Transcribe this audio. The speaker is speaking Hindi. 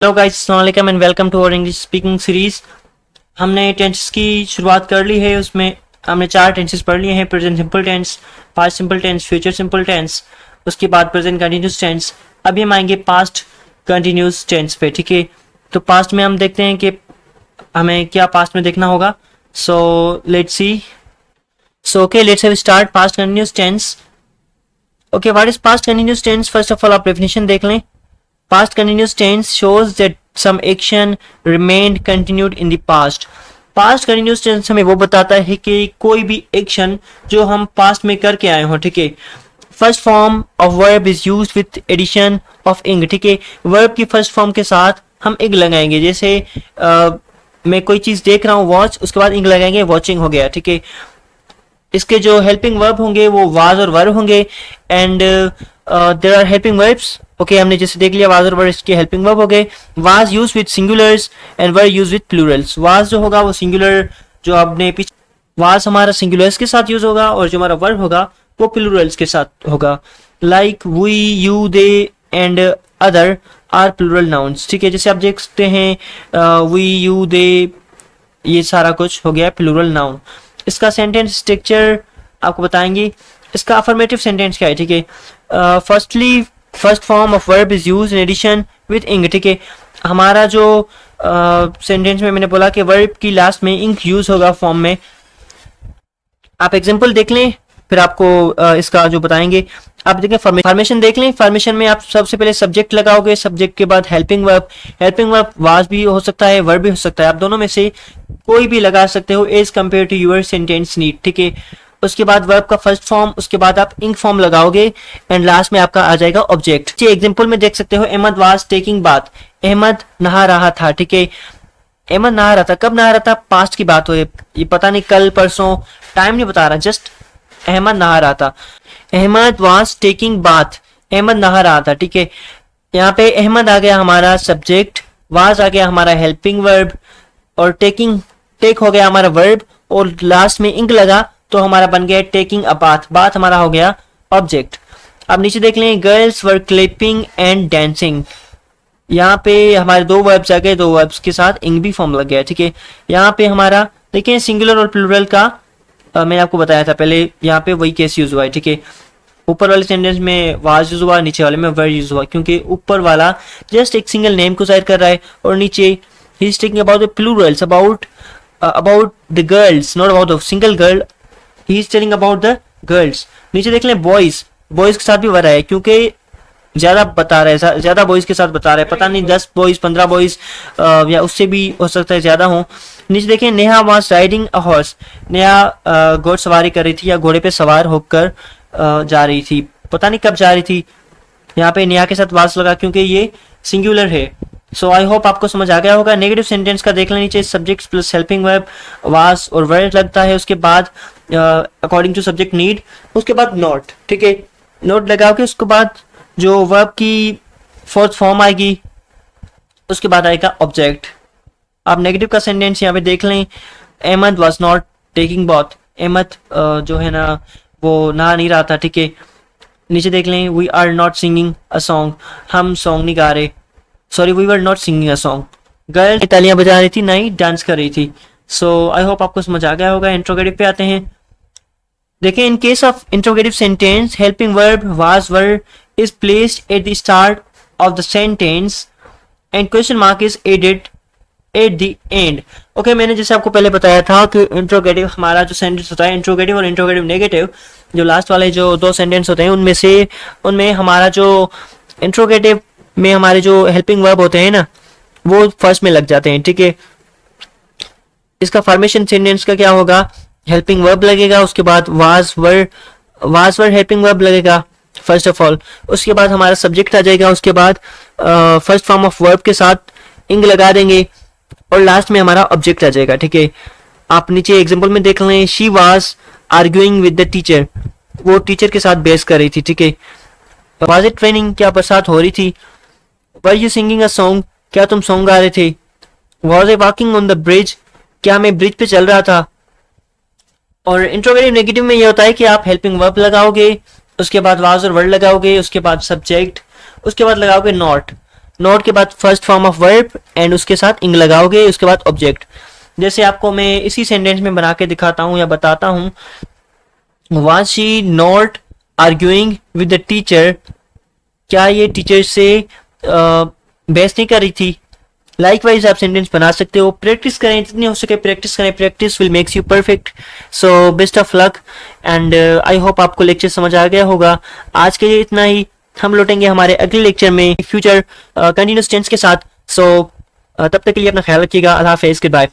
हेलो गाइस, अस्सलाम वालेकुम and welcome to our English speaking series. हमने टेंसेस की शुरुआत कर ली है। उसमें हमने 4 टेंसेस पढ़ लिए हैं: present simple tense, past simple tense, future simple tense, उसके बाद प्रेजेंट कंटिन्यूस टेंस। अभी हम आएंगे पास्ट कंटिन्यूस टेंस पे। ठीक है, तो पास्ट में हम देखते हैं कि हमें क्या पास्ट में देखना होगा। So let's see. So okay, let's have start past continuous tense. Okay, what is past continuous tense? First of all आप डेफिनेशन देख लें। Past continuous tense shows that some action remained continued in the past. Past continuous tense हमें वो बताता है कि कोई भी एक्शन जो हम पास्ट में करके आए हों। ठीक है, first form of verb is used with addition of ing. ठीक है, वर्ब की फर्स्ट फॉर्म के साथ हम इंग लगाएंगे। जैसे मैं कोई चीज देख रहा हूँ, वॉच, उसके बाद इंग लगाएंगे, वॉचिंग हो गया। ठीक है, इसके जो हेल्पिंग वर्ब होंगे वो वाज और वर होंगे। And there are helping verbs. Okay, हमने जैसे देख लिया वाज और वर इसके हेल्पिंग वर्ब हो गए। Was use with singulars and were use with Plurals. Was जो होगा वो सिंगुलर, जो आपने पीछे वाज हमारा सिंगुलर्स के साथ यूज होगा, और जो हमारा वर्ब होगा वो प्लूरल्स के साथ होगा। Like we, you, they and other are plural nouns. ठीक है, जैसे आप देख सकते हैं वी, यू, दे, ये सारा कुछ हो गया प्लूरल नाउन। इसका सेंटेंस स्ट्रक्चर आपको बताएंगे। इसका अफर्मेटिव सेंटेंस क्या है? ठीक है, firstly first form of verb is use in addition with ing. ठीक है, हमारा जो सेंटेंस में मैंने बोला कि वर्ब की लास्ट में इंग यूज होगा फॉर्म में। आप एग्जांपल देख लें, फिर आपको इसका जो बताएंगे। आप देखें, फॉर्मेशन देख लें। फॉर्मेशन में आप सबसे पहले सब्जेक्ट लगाओगे, सब्जेक्ट के बाद helping verb. Helping verb was भी हो सकता है, वर्ब भी हो सकता है, आप दोनों में से कोई भी लगा सकते हो as compare to your sentence need. ठीक है, उसके बाद वर्ब का फर्स्ट फॉर्म, उसके बाद आप इंग फॉर्म लगाओगे एंड लास्ट में आपका आ जाएगा ऑब्जेक्ट। एग्जांपल में देख सकते हो, Ahmed was taking bath. Ahmed नहा रहा था। ठीक है, अहमद नहा रहा था। कब नहा रहा था? पास्ट की बात हो, ये पता नहीं कल परसों, टाइम नहीं बता रहा, जस्ट अहमद नहा रहा था। Ahmed was taking bath, Ahmed नहा रहा था। ठीक है, यहाँ पे अहमद आ गया हमारा सब्जेक्ट, वाज आ गया हमारा हेल्पिंग वर्ब, और टेक हो गया हमारा वर्ब, और लास्ट में इंग लगा तो हमारा बन गया टेकिंग अ बाथ। बाथ हमारा हो गया ऑब्जेक्ट। अब नीचे देख लें, girls were clipping and dancing. यहाँ पे हमारे 2 वर्ब्स आ गए, 2 वर्ब्स के साथ इंग भी फॉर्म लग गया। ठीक है, यहाँ पे हमारा देखिए सिंगुलर और प्लूरल का मैंने आपको बताया था पहले, यहाँ पे वही केस यूज हुआ है। ठीक है, ऊपर वाले सेंटेंस में वाज यूज हुआ, नीचे वाले में वर यूज हुआ, क्योंकि ऊपर वाला जस्ट एक सिंगल नेम को जाहिर कर रहा है, और नीचे he is taking about the Plurals, about the girls, not about the single girl, he is telling about the girls. नीचे देख लें, बॉयज, बॉयज के साथ भी वर है, क्योंकि ज्यादा बता रहा है, ज्यादा बॉयज के साथ बता रहा है, पता नहीं 10 बॉयज 15 बॉयज या उससे भी हो सकता है ज्यादा हो। नीचे देखें, Neha was riding a horse. Neha घोड़सवारी कर रही थी या घोड़े पे सवार होकर जा रही थी, पता नहीं कब जा रही थी। यहाँ पे नेहा के साथ वाज लगा क्योंकि ये सिंगुलर है। सो आई होप आपको समझ आ गया होगा। नेगेटिव सेंटेंस का देख लें, नीचे subject plus helping verb, was और वर्ड लगता है, उसके बाद अकॉर्डिंग टू सब्जेक्ट नीड, उसके बाद नॉट। ठीक है, नोट लगा के उसके बाद जो वर्ब की फोर्थ फॉर्म आएगी, उसके बाद आएगा ऑब्जेक्ट। आप नेगेटिव का सेंटेंस यहाँ पे देख लें, Ahmed was not taking bath. Ahmed जो है ना वो नहा नहीं रहा था। ठीक है, नीचे देख लें, we are not singing a song, हम सॉन्ग नहीं गा रहे, sorry we were not singing a song. Girl तालियां बजा रही थी, नहीं डांस कर रही थी। सो आई होप आपको समझ आ गया होगा। इंट्रोगेटिव पे आते हैं। देखें, in case of interrogative sentence, helping verb was were is placed at the start of the sentence and question mark is added at the end. Okay, मैंने जैसे आपको पहले बताया था कि इंट्रोगेटिव हमारा जो सेंटेंस होता है, इंट्रोगेटिव और इंट्रोगेटिव नेगेटिव, जो लास्ट वाले जो 2 सेंटेंस होते हैं उनमें हमारा जो इंट्रोगेटिव में हमारे जो हेल्पिंग वर्ब होते हैं ना, वो फर्स्ट में लग जाते हैं। ठीक है, इसका फॉर्मेशन सेंटेंस का क्या होगा? हेल्पिंग वर्ब लगेगा, उसके बाद वाज वर हेल्पिंग वर्ब लगेगा फर्स्ट ऑफ ऑल, उसके बाद हमारा सब्जेक्ट आ जाएगा, उसके बाद फर्स्ट फॉर्म ऑफ वर्ब के साथ इंग लगा देंगे, और लास्ट में हमारा ऑब्जेक्ट आ जाएगा। ठीक है, आप नीचे एग्जांपल में देख लें, she was arguing with the teacher, वो टीचर के साथ बहस कर रही थी। ठीक है, वाज इट ट्रेनिंग, क्या बरसात हो रही थी। Were you singing a song, क्या तुम सॉन्ग गा रहे थे। Was I walking on the bridge, क्या मैं ब्रिज पे चल रहा था। और इंट्रोगेटिव नेगेटिव में ये होता है कि आप हेल्पिंग वर्ब लगाओगे, उसके बाद वाज और वर्ड लगाओगे, उसके बाद सब्जेक्ट, उसके बाद लगाओगे नॉट। नॉट के बाद first form of verb and उसके साथ इंग लगाओगे, उसके बाद ऑब्जेक्ट। जैसे आपको मैं इसी सेंटेंस में बना के दिखाता हूँ या बताता हूँ, was she not arguing with the teacher, क्या ये टीचर से बहस नहीं कर रही थी। लाइकवाइज आप सेंटेंस बना सकते हो। प्रैक्टिस करें, जितनी हो सके प्रैक्टिस करें, practice will makes you perfect. So best of luck and I hope आपको लेक्चर समझ आ गया होगा। आज के लिए इतना ही, हम लौटेंगे हमारे अगले लेक्चर में फ्यूचर कंटिन्यूअस टेंस के साथ। सो तब तक के लिए अपना ख्याल रखिएगा। अल्लाह हाफिज़, गुड बाय।